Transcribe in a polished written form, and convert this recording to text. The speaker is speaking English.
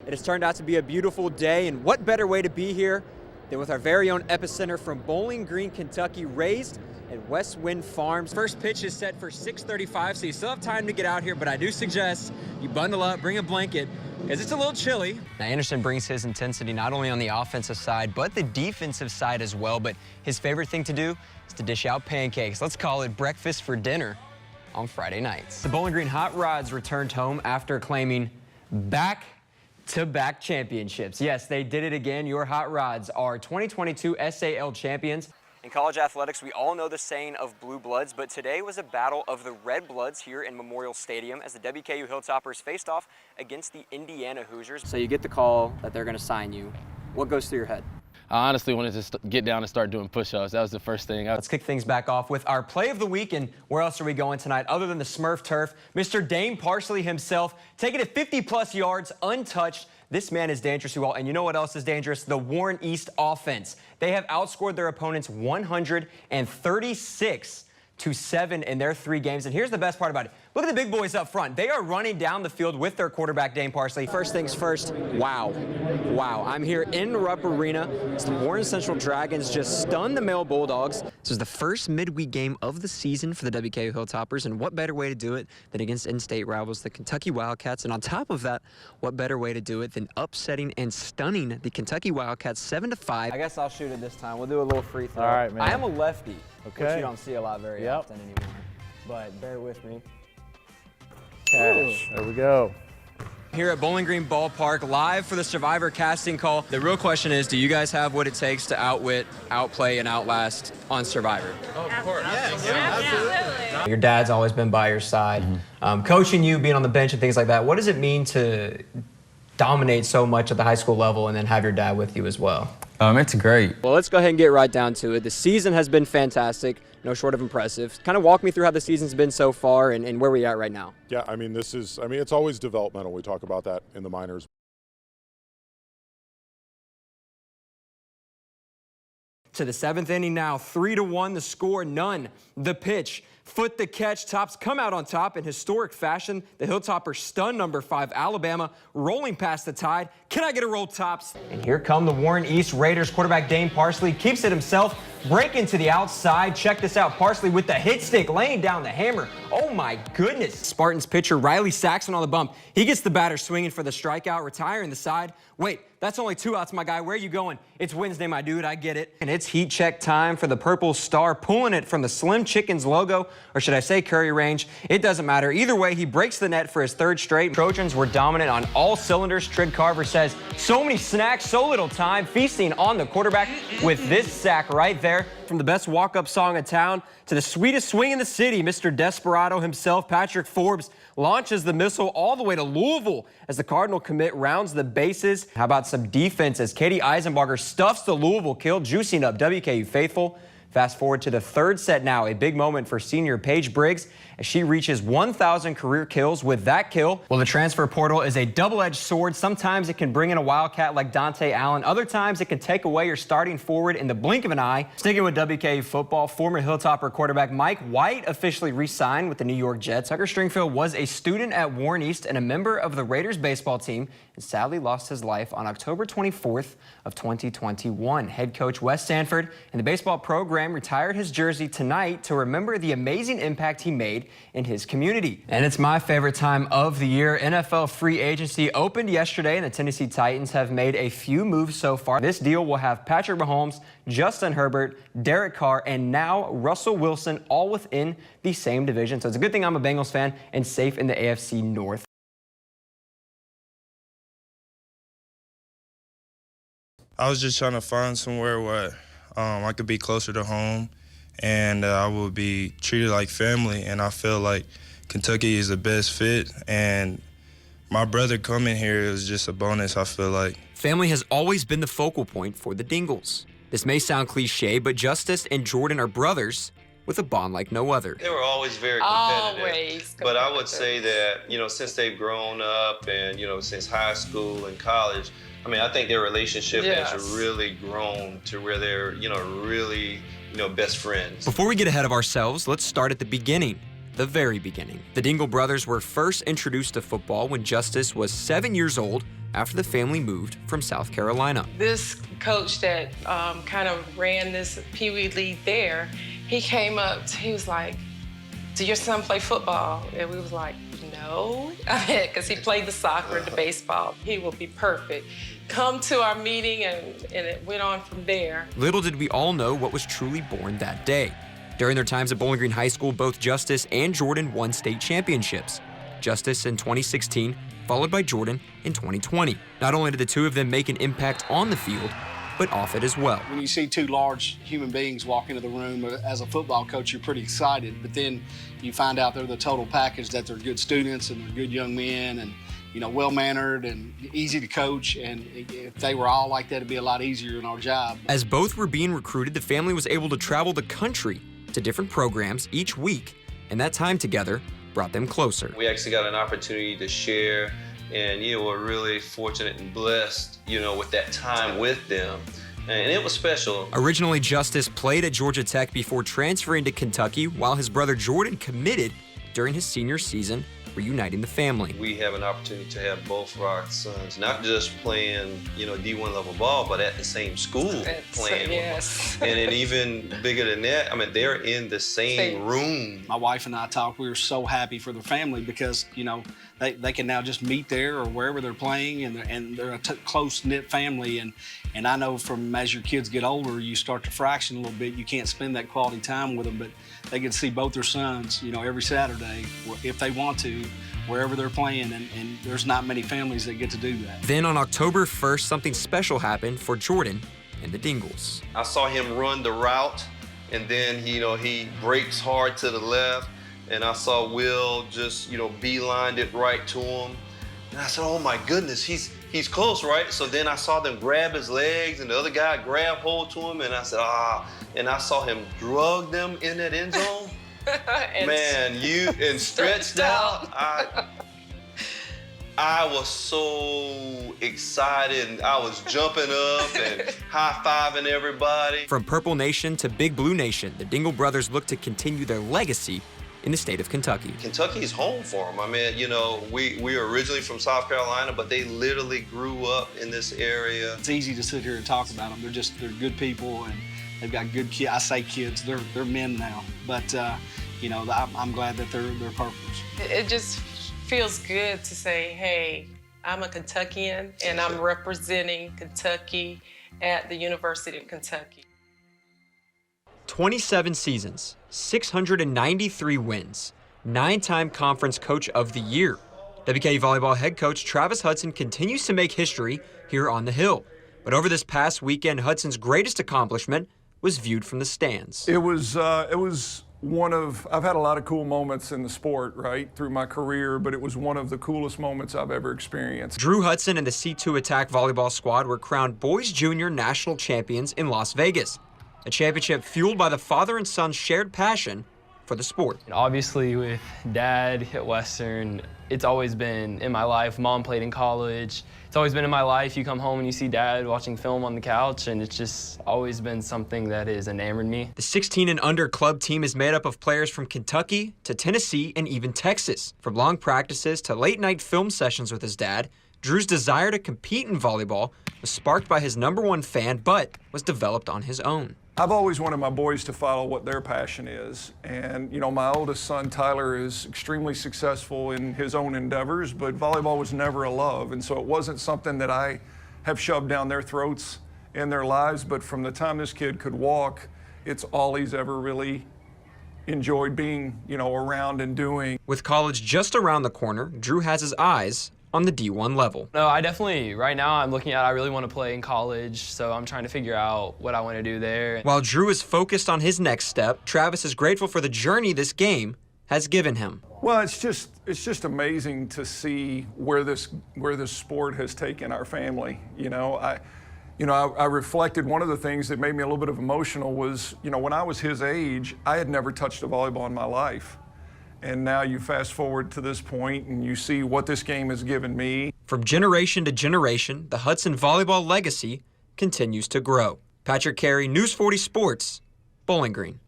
It has turned out to be a beautiful day, and what better way to be here than with our very own epicenter from Bowling Green, Kentucky, raised at West Wind Farms. First pitch is set for 6:35, so you still have time to get out here, but I do suggest you bundle up, bring a blanket, because it's a little chilly. Now, Anderson brings his intensity not only on the offensive side, but the defensive side as well, but his favorite thing to do is to dish out pancakes. Let's call it breakfast for dinner on Friday nights. The Bowling Green Hot Rods returned home after claiming back-to-back championships. Yes, they did it again. Your Hot Rods are 2022 SAL champions. In college athletics, we all know the saying of blue bloods, but today was a battle of the red bloods here in Memorial Stadium as the WKU Hilltoppers faced off against the Indiana Hoosiers. So you get the call that they're going to sign you. What goes through your head? I honestly wanted to get down and start doing push-ups. That was the first thing. Let's kick things back off with our play of the week, and where else are we going tonight other than the Smurf turf? Mr. Dane Parsley himself, taking it 50-plus yards, untouched. This man is dangerous, you all, and you know what else is dangerous? The Warren East offense. They have outscored their opponents 136-7 in their 3 games, and here's the best part about it. Look at the big boys up front. They are running down the field with their quarterback, Dane Parsley. First things first, wow. I'm here in Rupp Arena. The Warren Central Dragons just stunned the Male Bulldogs. This is the first midweek game of the season for the WKU Hilltoppers, and what better way to do it than against in-state rivals, the Kentucky Wildcats, and on top of that, what better way to do it than upsetting and stunning the Kentucky Wildcats 7-5. I guess I'll shoot it this time. We'll do a little free throw. All right, man. I am a lefty, okay, which you don't see a lot very often anymore, but bear with me. Cash. There we go. Here at Bowling Green Ballpark, live for the Survivor casting call. The real question is, do you guys have what it takes to outwit, outplay, and outlast on Survivor? Oh, of course. Yes. Yeah, absolutely. Your dad's always been by your side. Coaching you, being on the bench and things like that, what does it mean to dominate so much at the high school level and then have your dad with you as well? It's great. Well, let's go ahead and get right down to it. The season has been fantastic, no short of impressive. Kind of walk me through how the season's been so far and where we're at right now. Yeah, I mean, it's always developmental. We talk about that in the minors. To the 7th inning now, 3-1 the score, none. The pitch, foot the catch, Tops come out on top in historic fashion. The Hilltoppers stun number 5 Alabama, rolling past the Tide. Can I get a roll, Tops? And here come the Warren East Raiders. Quarterback Dane Parsley keeps it himself, breaking to the outside. Check this out, Parsley with the hit stick, laying down the hammer. Oh my goodness. Spartans pitcher Riley Saxon on the bump. He gets the batter swinging for the strikeout, retiring the side. Wait, that's only 2 outs, my guy. Where are you going? It's Wednesday, my dude. I get it. And it's heat check time for the Purple Star, pulling it from the Slim Chickens logo, or should I say Curry range. It doesn't matter. Either way, he breaks the net for his 3rd straight. Trojans were dominant on all cylinders. Trig Carver says, so many snacks, so little time, feasting on the quarterback with this sack right there. From the best walk-up song in town to the sweetest swing in the city, Mr. Desperado himself, Patrick Forbes, launches the missile all the way to Louisville as the Cardinal commit rounds the bases. How about some defense as Katie Eisenbarger stuffs the Louisville kill, juicing up WKU faithful. Fast forward to the 3rd set now, a big moment for senior Paige Briggs as she reaches 1,000 career kills with that kill. Well, the transfer portal is a double-edged sword. Sometimes it can bring in a Wildcat like Dante Allen. Other times it can take away your starting forward in the blink of an eye. Sticking with WKU football, former Hilltopper quarterback Mike White officially re-signed with the New York Jets. Tucker Stringfield was a student at Warren East and a member of the Raiders baseball team and sadly lost his life on October 24th of 2021. Head coach Wes Sanford and the baseball program retired his jersey tonight to remember the amazing impact he made in his community. And it's my favorite time of the year. NFL free agency opened yesterday, and the Tennessee Titans have made a few moves so far. This deal will have Patrick Mahomes, Justin Herbert, Derek Carr, and now Russell Wilson all within the same division. So it's a good thing I'm a Bengals fan and safe in the AFC North. I was just trying to find somewhere where I could be closer to home and I would be treated like family, and I feel like Kentucky is the best fit, and my brother coming here is just a bonus, I feel like. Family has always been the focal point for the Dingles. This may sound cliche, but Justice and Jordan are brothers with a bond like no other. They were always very competitive. But I would say that, since they've grown up and, since high school and college, I think their relationship has really grown to where they're, really, best friends. Before we get ahead of ourselves, let's start at the beginning. The very beginning. The Dingle brothers were first introduced to football when Justice was 7 years old. after the family moved from South Carolina. This coach that kind of ran this Pee Wee League there, he came up, he was like, "Do your son play football?" And we was like, "No," because he played the soccer and the baseball. He will be perfect. Come to our meeting, and it went on from there. Little did we all know what was truly born that day. During their times at Bowling Green High School, both Justice and Jordan won state championships. Justice in 2016, followed by Jordan in 2020. Not only did the two of them make an impact on the field, but off it as well. When you see two large human beings walk into the room, as a football coach, you're pretty excited, but then you find out they're the total package, that they're good students and they're good young men and, you know, well-mannered and easy to coach, and if they were all like that, it'd be a lot easier in our job. As both were being recruited, the family was able to travel the country to different programs each week, and that time together brought them closer. We actually got an opportunity to share, and we're really fortunate and blessed, with that time with them. And it was special. Originally, Justice played at Georgia Tech before transferring to Kentucky, while his brother Jordan committed during his senior season, reuniting the family. We have an opportunity to have both of our sons, not just playing, D1 level ball, but at the same school playing. Yes. And then even bigger than that, they're in the same room. My wife and I talked, we were so happy for their family because, they can now just meet there or wherever they're playing, and they're a close-knit family. And I know from as your kids get older, you start to fraction a little bit. You can't spend that quality time with them, but they get to see both their sons, every Saturday, if they want to, wherever they're playing, and there's not many families that get to do that. Then on October 1st, something special happened for Jordan and the Dingles. I saw him run the route, and then, he breaks hard to the left, and I saw Will just, beelined it right to him. And I said, oh my goodness, he's close, right? So then I saw them grab his legs, and the other guy grabbed hold to him, and I said, and I saw him drug them in that end zone. and stretched out. I was so excited, and I was jumping up and high-fiving everybody. From Purple Nation to Big Blue Nation, the Dingle brothers look to continue their legacy in the state of Kentucky. Kentucky's home for them. We are originally from South Carolina, but they literally grew up in this area. It's easy to sit here and talk about them. They're good people, and they've got good kids. I say kids, they're men now, but I'm glad that they're purples. It just feels good to say, hey, I'm a Kentuckian, and I'm representing Kentucky at the University of Kentucky. 27 seasons, 693 wins, 9-time Conference Coach of the Year. WKU volleyball head coach Travis Hudson continues to make history here on the Hill. But over this past weekend, Hudson's greatest accomplishment was viewed from the stands. It was I've had a lot of cool moments in the sport, right, through my career, but it was one of the coolest moments I've ever experienced. Drew Hudson and the C2 Attack volleyball squad were crowned Boys Junior National Champions in Las Vegas, a championship fueled by the father and son's shared passion for the sport. Obviously, with Dad at Western, it's always been in my life. Mom played in college. It's always been in my life. You come home and you see Dad watching film on the couch, and it's just always been something that has enamored me. The 16 and under club team is made up of players from Kentucky to Tennessee and even Texas. From long practices to late-night film sessions with his dad, Drew's desire to compete in volleyball was sparked by his #1 fan, but was developed on his own. I've always wanted my boys to follow what their passion is. And, my oldest son, Tyler, is extremely successful in his own endeavors, but volleyball was never a love. And so it wasn't something that I have shoved down their throats in their lives. But from the time this kid could walk, it's all he's ever really enjoyed being, around and doing. With college just around the corner, Drew has his eyes on the D1 level. No, right now I'm looking at, I really want to play in college, so I'm trying to figure out what I want to do there. While Drew is focused on his next step, Travis is grateful for the journey this game has given him. Well, it's just amazing to see where this sport has taken our family. I reflected, one of the things that made me a little bit of emotional was, when I was his age, I had never touched a volleyball in my life. And now you fast forward to this point and you see what this game has given me. From generation to generation, the Hudson volleyball legacy continues to grow. Patrick Carey, News 40 Sports, Bowling Green.